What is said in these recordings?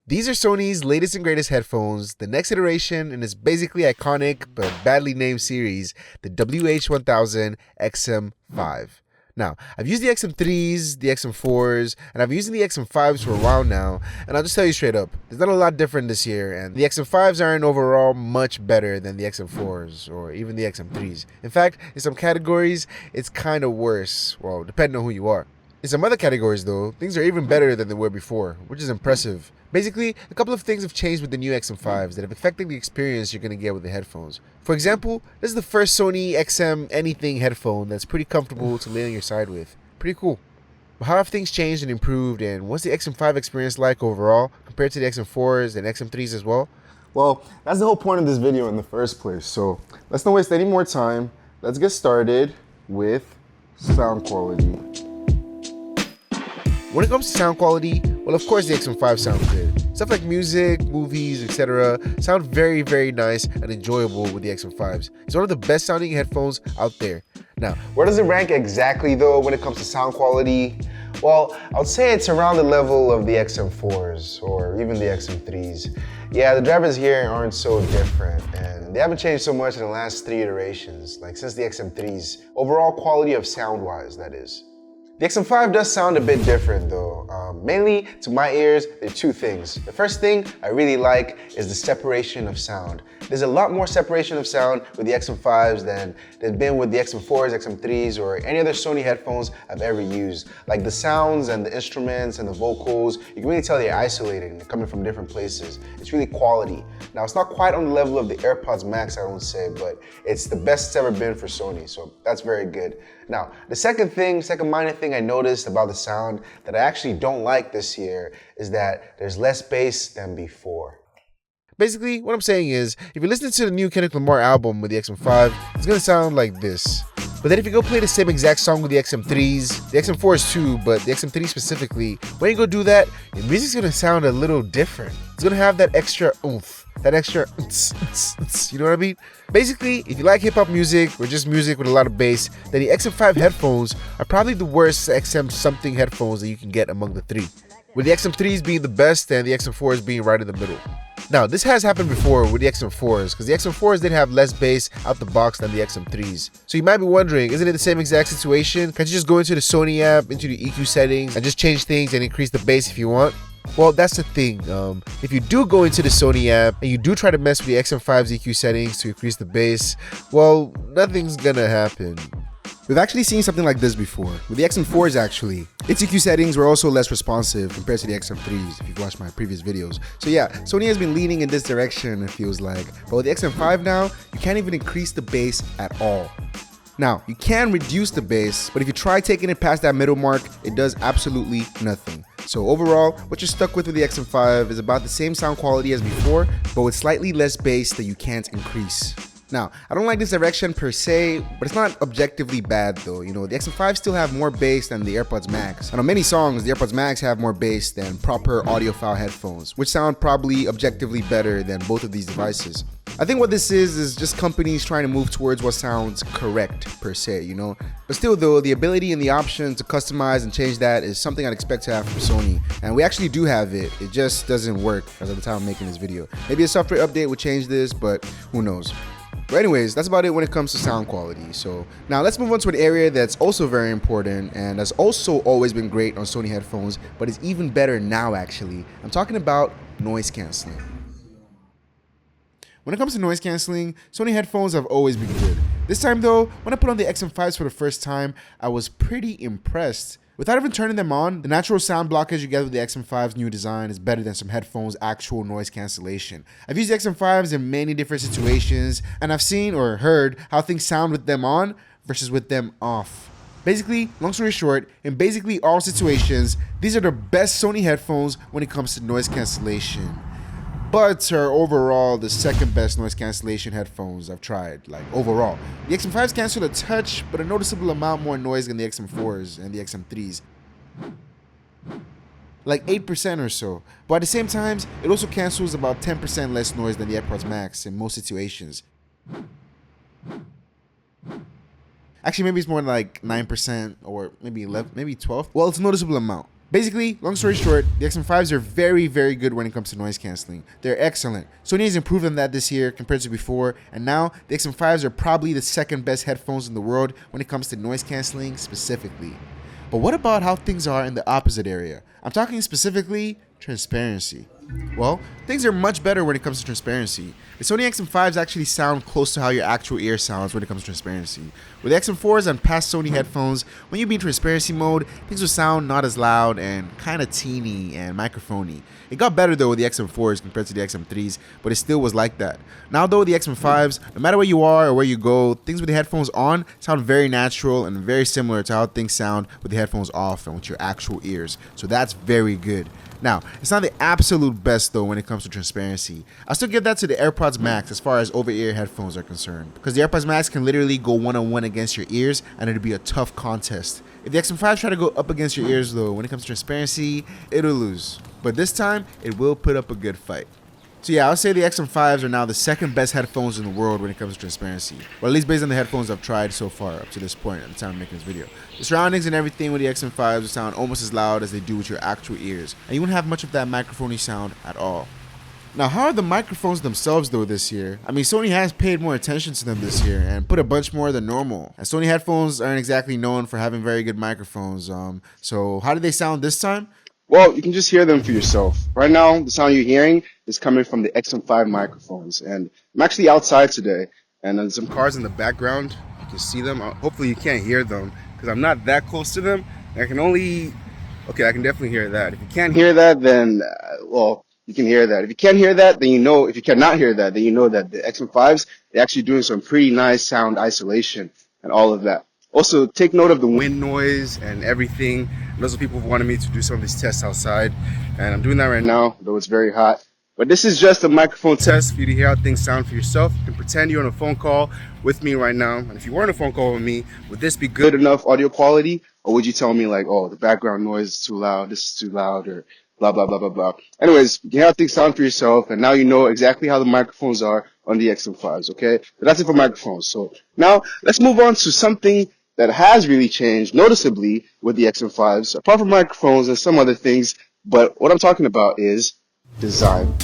These are Sony's latest and greatest headphones, the next iteration in its basically iconic but badly named series, the WH-1000XM5. Now, I've used the XM3s, the XM4s, and I've used the XM5s for a while now, and I'll just tell you straight up, there's not a lot different this year, and the XM5s aren't overall much better than the XM4s, or even the XM3s. In fact, in some categories, it's kind of worse, well, depending on who you are. In some other categories though, things are even better than they were before, which is impressive. Basically, a couple of things have changed with the new XM5s that have affected the experience you're going to get with the headphones. For example, this is the first Sony XM anything headphone that's pretty comfortable to lay on your side with. Pretty cool. But how have things changed and improved, and what's the XM5 experience like overall compared to the XM4s and XM3s as well? Well, that's the whole point of this video in the first place, so let's not waste any more time. Let's get started with sound quality. When it comes to sound quality, well, of course the XM5 sounds good. Stuff like music, movies, etc. sound very, very nice and enjoyable with the XM5s. It's one of the best sounding headphones out there. Now, where does it rank exactly though when it comes to sound quality? Well, I would say it's around the level of the XM4s or even the XM3s. Yeah, the drivers here aren't so different, and they haven't changed so much in the last 3 iterations, like since the XM3s. Overall quality of sound-wise, that is. The XM5 does sound a bit different though. Mainly to my ears, there are 2 things. The first thing I really like is the separation of sound. There's a lot more separation of sound with the XM5s than there's been with the XM4s, XM3s, or any other Sony headphones I've ever used. Like the sounds and the instruments and the vocals, you can really tell they're isolated and they're coming from different places. It's really quality. Now it's not quite on the level of the AirPods Max, I won't say, but it's the best it's ever been for Sony, so that's very good. Now, the second minor thing I noticed about the sound that I actually don't like this year is that there's less bass than before. basically, what I'm saying is, if you're listening to the new Kendrick Lamar album with the XM5, it's gonna sound like this. But then if you go play the same exact song with the XM3s, the XM4s too, but the XM3 specifically, when you go do that, your music's gonna sound a little different. It's gonna have that extra oomph, that extra you know what I mean? Basically, if you like hip-hop music or just music with a lot of bass, then the XM5 headphones are probably the worst XM something headphones that you can get among the 3. With the XM3s being the best and the XM4s being right in the middle. Now, this has happened before with the XM4s, because the XM4s did have less bass out the box than the XM3s. So you might be wondering, isn't it the same exact situation? Can't you just go into the Sony app, into the EQ settings, and just change things and increase the bass if you want? Well, that's the thing. If you do go into the Sony app and you do try to mess with the XM5's EQ settings to increase the bass, well, nothing's gonna happen. We've actually seen something like this before, with the XM4s actually. Its EQ settings were also less responsive compared to the XM3s, if you've watched my previous videos. So yeah, Sony has been leaning in this direction, it feels like. But with the XM5 now, you can't even increase the bass at all. Now, you can reduce the bass, but if you try taking it past that middle mark, it does absolutely nothing. So overall, what you're stuck with the XM5 is about the same sound quality as before, but with slightly less bass that you can't increase. Now, I don't like this direction per se, but it's not objectively bad though. You know, the XM5 still have more bass than the AirPods Max. And on many songs, the AirPods Max have more bass than proper audiophile headphones, which sound probably objectively better than both of these devices. I think what this is just companies trying to move towards what sounds correct per se, you know? But still though, the ability and the option to customize and change that is something I'd expect to have from Sony. And we actually do have it, it just doesn't work as of the time I'm making this video. Maybe a software update would change this, but who knows? But anyways, that's about it when it comes to sound quality. So now let's move on to an area that's also very important and has also always been great on Sony headphones, but is even better now actually. I'm talking about noise canceling. When it comes to noise canceling, Sony headphones have always been good. This time though, when I put on the XM5s for the first time, I was pretty impressed. Without even turning them on, the natural sound blockage you get with the XM5's new design is better than some headphones' actual noise cancellation. I've used the XM5s in many different situations, and I've seen or heard how things sound with them on versus with them off. Basically, long story short, in basically all situations, these are the best Sony headphones when it comes to noise cancellation. But are overall the second best noise cancellation headphones I've tried, like overall. The XM5s cancel a touch, but a noticeable amount more noise than the XM4s and the XM3s. Like 8% or so. But at the same time, it also cancels about 10% less noise than the AirPods Max in most situations. Actually, maybe it's more like 9% or maybe 11, maybe 12. Well, it's a noticeable amount. Basically, long story short, the XM5s are very, very good when it comes to noise canceling. They're excellent. Sony has improved on that this year compared to before, and now the XM5s are probably the second best headphones in the world when it comes to noise canceling specifically. But what about how things are in the opposite area? I'm talking specifically transparency. Well, things are much better when it comes to transparency. The Sony XM5s actually sound close to how your actual ear sounds when it comes to transparency. With the XM4s and past Sony headphones, when you be in transparency mode, things will sound not as loud and kind of teeny and microphony. It got better though with the XM4s compared to the XM3s, but it still was like that. Now though, the XM5s, no matter where you are or where you go, things with the headphones on sound very natural and very similar to how things sound with the headphones off and with your actual ears. So that's very good. Now, it's not the absolute best though when it comes to transparency. I still give that to the AirPods Max as far as over-ear headphones are concerned, because the AirPods Max can literally go one-on-one against your ears and it'll be a tough contest. If the XM5 try to go up against your ears though, when it comes to transparency, it'll lose. But this time, it will put up a good fight. So yeah, I'll say the XM5s are now the second best headphones in the world when it comes to transparency. Or at least based on the headphones I've tried so far up to this point at the time of making this video. The surroundings and everything with the XM5s will sound almost as loud as they do with your actual ears. And you won't have much of that microphony sound at all. Now, how are the microphones themselves though this year? I mean, Sony has paid more attention to them this year and put a bunch more than normal. And Sony headphones aren't exactly known for having very good microphones. So how do they sound this time? Well, you can just hear them for yourself. Right now, the sound you're hearing is coming from the XM5 microphones. And I'm actually outside today, and there's some cars in the background. You can see them. Hopefully you can't hear them, because I'm not that close to them. I can definitely hear that. If you can't hear that, then, you can hear that. If you can't hear that, then you know, if you cannot hear that, then you know that the XM5s, they're actually doing some pretty nice sound isolation and all of that. Also, take note of the wind noise and everything. Those are people who wanted me to do some of these tests outside, and I'm doing that right now, though it's very hot. But this is just a microphone test for you to hear how things sound for yourself. You can pretend you're on a phone call with me right now, and if you were on a phone call with me, would this be good enough audio quality, or would you tell me like, oh, the background noise is too loud, this is too loud, or blah, blah, blah, blah, blah. Anyways, you can hear how things sound for yourself, and now you know exactly how the microphones are on the XM5s, okay? So that's it for microphones. So now, let's move on to something that has really changed noticeably with the XM5s, apart from microphones and some other things, but what I'm talking about is design.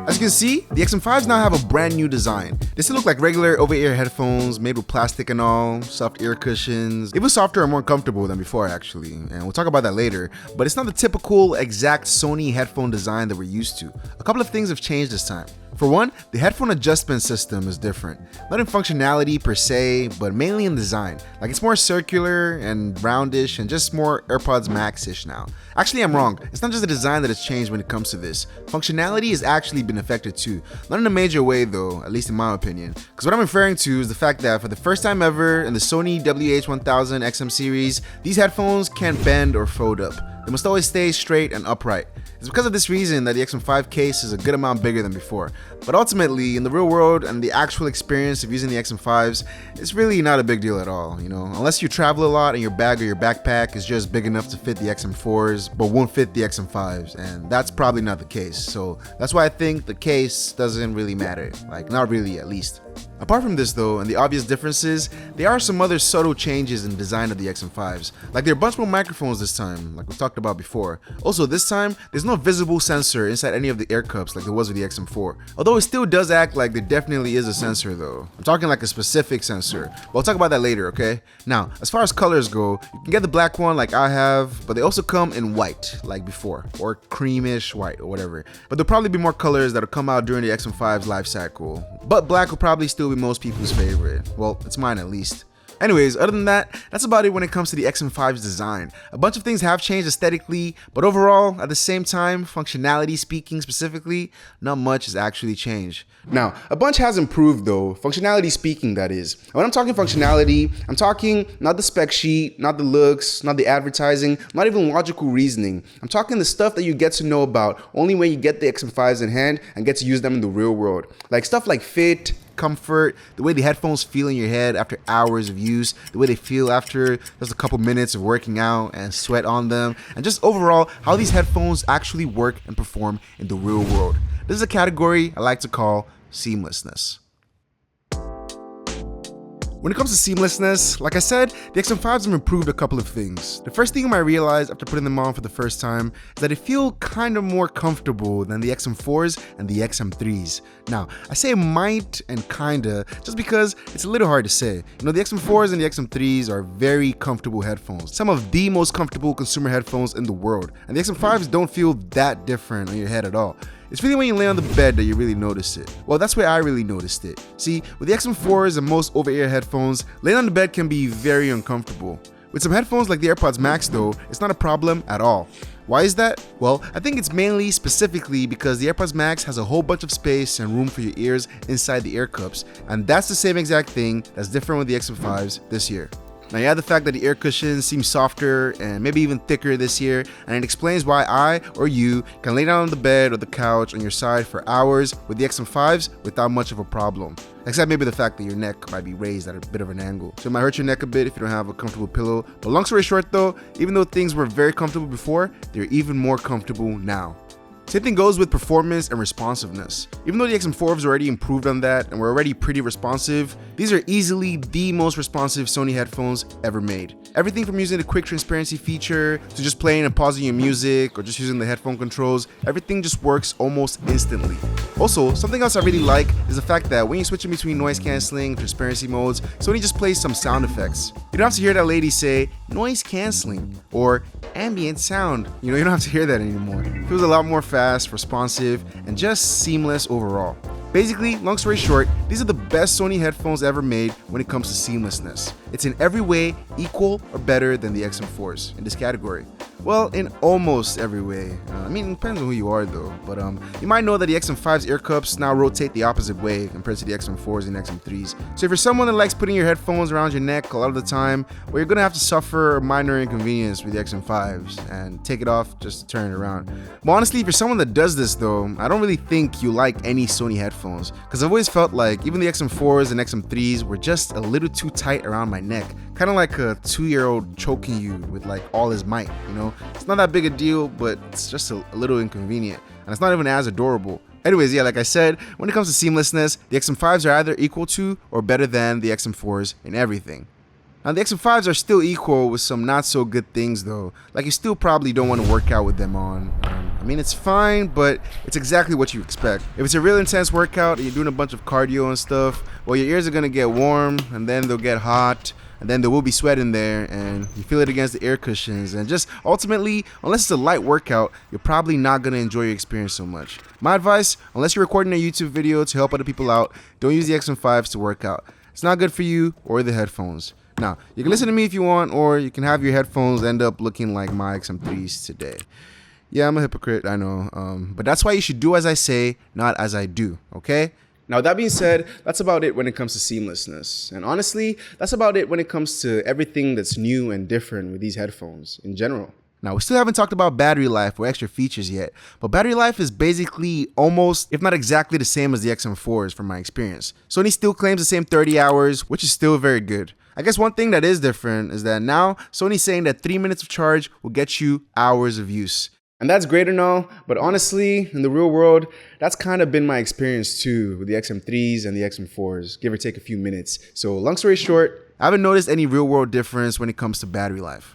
As you can see, the XM5s now have a brand new design. They still look like regular over-ear headphones made with plastic and all, soft ear cushions, even softer and more comfortable than before actually, and we'll talk about that later, but it's not the typical exact Sony headphone design that we're used to. A couple of things have changed this time. For one, the headphone adjustment system is different. Not in functionality per se, but mainly in design. Like it's more circular and roundish and just more AirPods Max-ish now. Actually, I'm wrong. It's not just the design that has changed when it comes to this. Functionality has actually been affected too. Not in a major way though, at least in my opinion. Because what I'm referring to is the fact that for the first time ever in the Sony WH-1000XM series, these headphones can't bend or fold up. They must always stay straight and upright. It's because of this reason that the XM5 case is a good amount bigger than before. But ultimately, in the real world and the actual experience of using the XM5s, it's really not a big deal at all, you know? Unless you travel a lot and your bag or your backpack is just big enough to fit the XM4s, but won't fit the XM5s, and that's probably not the case. So that's why I think the case doesn't really matter, like not really at least. Apart from this though, and the obvious differences, there are some other subtle changes in the design of the XM5s. Like there are a bunch more microphones this time, like we talked about before. Also this time, there's no visible sensor inside any of the air cups like there was with the XM4. Although it still does act like there definitely is a sensor though. I'm talking like a specific sensor. We'll talk about that later, okay? Now, as far as colors go, you can get the black one like I have, but they also come in white like before, or creamish white or whatever. But there'll probably be more colors that'll come out during the XM5's life cycle. But black will probably still be most people's favorite. Well, it's mine at least. Anyways, other than that, that's about it when it comes to the XM5's design. A bunch of things have changed aesthetically, but overall, at the same time, functionality speaking specifically, not much has actually changed. Now, a bunch has improved though, functionality speaking that is. And when I'm talking functionality, I'm talking not the spec sheet, not the looks, not the advertising, not even logical reasoning. I'm talking the stuff that you get to know about only when you get the XM5s in hand and get to use them in the real world. Like stuff like fit, comfort, the way the headphones feel in your head after hours of use, the way they feel after just a couple minutes of working out and sweat on them, and just overall how these headphones actually work and perform in the real world. This is a category I like to call seamlessness. When it comes to seamlessness, like I said, the XM5s have improved a couple of things. The first thing you might realize after putting them on for the first time is that they feel kind of more comfortable than the XM4s and the XM3s. Now, I say might and kinda just because it's a little hard to say. You know, the XM4s and the XM3s are very comfortable headphones, some of the most comfortable consumer headphones in the world, and the XM5s don't feel that different on your head at all. It's really when you lay on the bed that you really notice it. Well, that's where I really noticed it. See, with the XM4s and most over-ear headphones, laying on the bed can be very uncomfortable. With some headphones like the AirPods Max though, it's not a problem at all. Why is that? Well, I think it's mainly specifically because the AirPods Max has a whole bunch of space and room for your ears inside the ear cups, and that's the same exact thing that's different with the XM5s this year. Now, you add the fact that the ear cushions seem softer and maybe even thicker this year, and it explains why I or you can lay down on the bed or the couch on your side for hours with the XM5s without much of a problem. Except maybe the fact that your neck might be raised at a bit of an angle. So it might hurt your neck a bit if you don't have a comfortable pillow. But long story short though, even though things were very comfortable before, they're even more comfortable now. Same thing goes with performance and responsiveness. Even though the XM4s already improved on that and were already pretty responsive, these are easily the most responsive Sony headphones ever made. Everything from using the quick transparency feature to just playing and pausing your music or just using the headphone controls, everything just works almost instantly. Also, something else I really like is the fact that when you switch in between noise cancelling and transparency modes, Sony just plays some sound effects. You don't have to hear that lady say noise cancelling or ambient sound. You don't have to hear that anymore. It feels a lot more fast, responsive, and just seamless overall. Basically, long story short, these are the best Sony headphones ever made when it comes to seamlessness. It's in every way equal or better than the XM4s in this category. Well, in almost every way. It depends on who you are though. But you might know that the XM5's ear cups now rotate the opposite way compared to the XM4s and XM3s. So if you're someone that likes putting your headphones around your neck a lot of the time, well, you're gonna have to suffer a minor inconvenience with the XM5s and take it off just to turn it around. But honestly, if you're someone that does this though, I don't really think you like any Sony headphones, because I've always felt like even the XM4s and XM3s were just a little too tight around my neck. Kind of like a 2-year-old choking you with like all his might, It's not that big a deal, but it's just a little inconvenient. And it's not even as adorable. Anyways, yeah, like I said, when it comes to seamlessness, the XM5s are either equal to or better than the XM4s in everything. Now, the XM5s are still equal with some not so good things though. Like you still probably don't want to work out with them on. It's fine, but it's exactly what you expect. If it's a real intense workout and you're doing a bunch of cardio and stuff, well, your ears are gonna get warm and then they'll get hot. And then there will be sweat in there and you feel it against the ear cushions, and just ultimately, unless it's a light workout, you're probably not going to enjoy your experience so much. My advice, unless you're recording a YouTube video to help other people out, don't use the XM5s to work out. It's not good for you or the headphones. Now, you can listen to me if you want, or you can have your headphones end up looking like my XM3s today. Yeah, I'm a hypocrite, I know, but that's why you should do as I say, not as I do, okay? Now, that being said, that's about it when it comes to seamlessness. And honestly, that's about it when it comes to everything that's new and different with these headphones in general. Now, we still haven't talked about battery life or extra features yet, but battery life is basically almost, if not exactly the same as the XM4s from my experience. Sony still claims the same 30 hours, which is still very good. I guess one thing that is different is that now Sony's saying that 3 minutes of charge will get you hours of use. And that's great and all, but honestly, in the real world, that's kind of been my experience too with the XM3s and the XM4s, give or take a few minutes. So long story short, I haven't noticed any real world difference when it comes to battery life.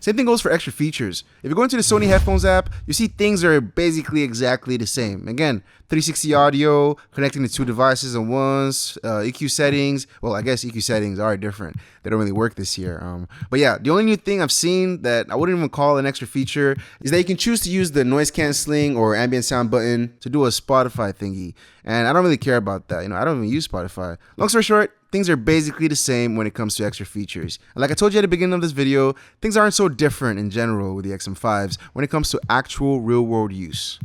Same thing goes for extra features. If you go into the Sony Headphones app, you see things are basically exactly the same. Again, 360 audio, connecting the two devices at once, EQ settings. Well, I guess EQ settings are different. They don't really work this year. But yeah, the only new thing I've seen that I wouldn't even call an extra feature is that you can choose to use the noise cancelling or ambient sound button to do a Spotify thingy. And I don't really care about that. I don't even use Spotify. Long story short, things are basically the same when it comes to extra features. And like I told you at the beginning of this video, things aren't so different in general with the XM5s when it comes to actual real-world use.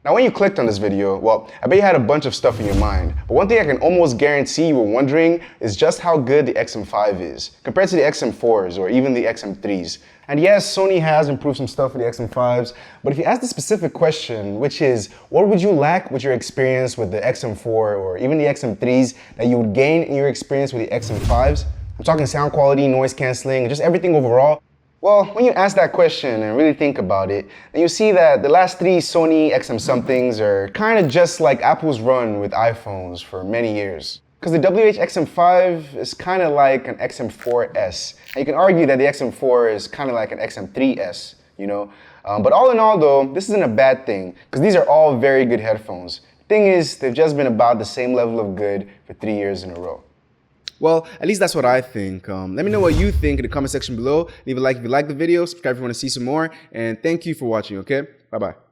Now, when you clicked on this video, well, I bet you had a bunch of stuff in your mind. But one thing I can almost guarantee you were wondering is just how good the XM5 is compared to the XM4s or even the XM3s. And yes, Sony has improved some stuff with the XM5s, but if you ask the specific question, which is, what would you lack with your experience with the XM4 or even the XM3s that you would gain in your experience with the XM5s? I'm talking sound quality, noise cancelling, just everything overall. Well, when you ask that question and really think about it, then you see that the last 3 Sony XM somethings are kind of just like Apple's run with iPhones for many years. Because the WH-XM5 is kind of like an XM4S. And you can argue that the XM4 is kind of like an XM3S, you know? But all in all though, this isn't a bad thing, because these are all very good headphones. Thing is, they've just been about the same level of good for 3 years in a row. Well, at least that's what I think. Let me know what you think in the comment section below. Leave a like if you like the video, subscribe if you want to see some more, and thank you for watching, okay? Bye-bye.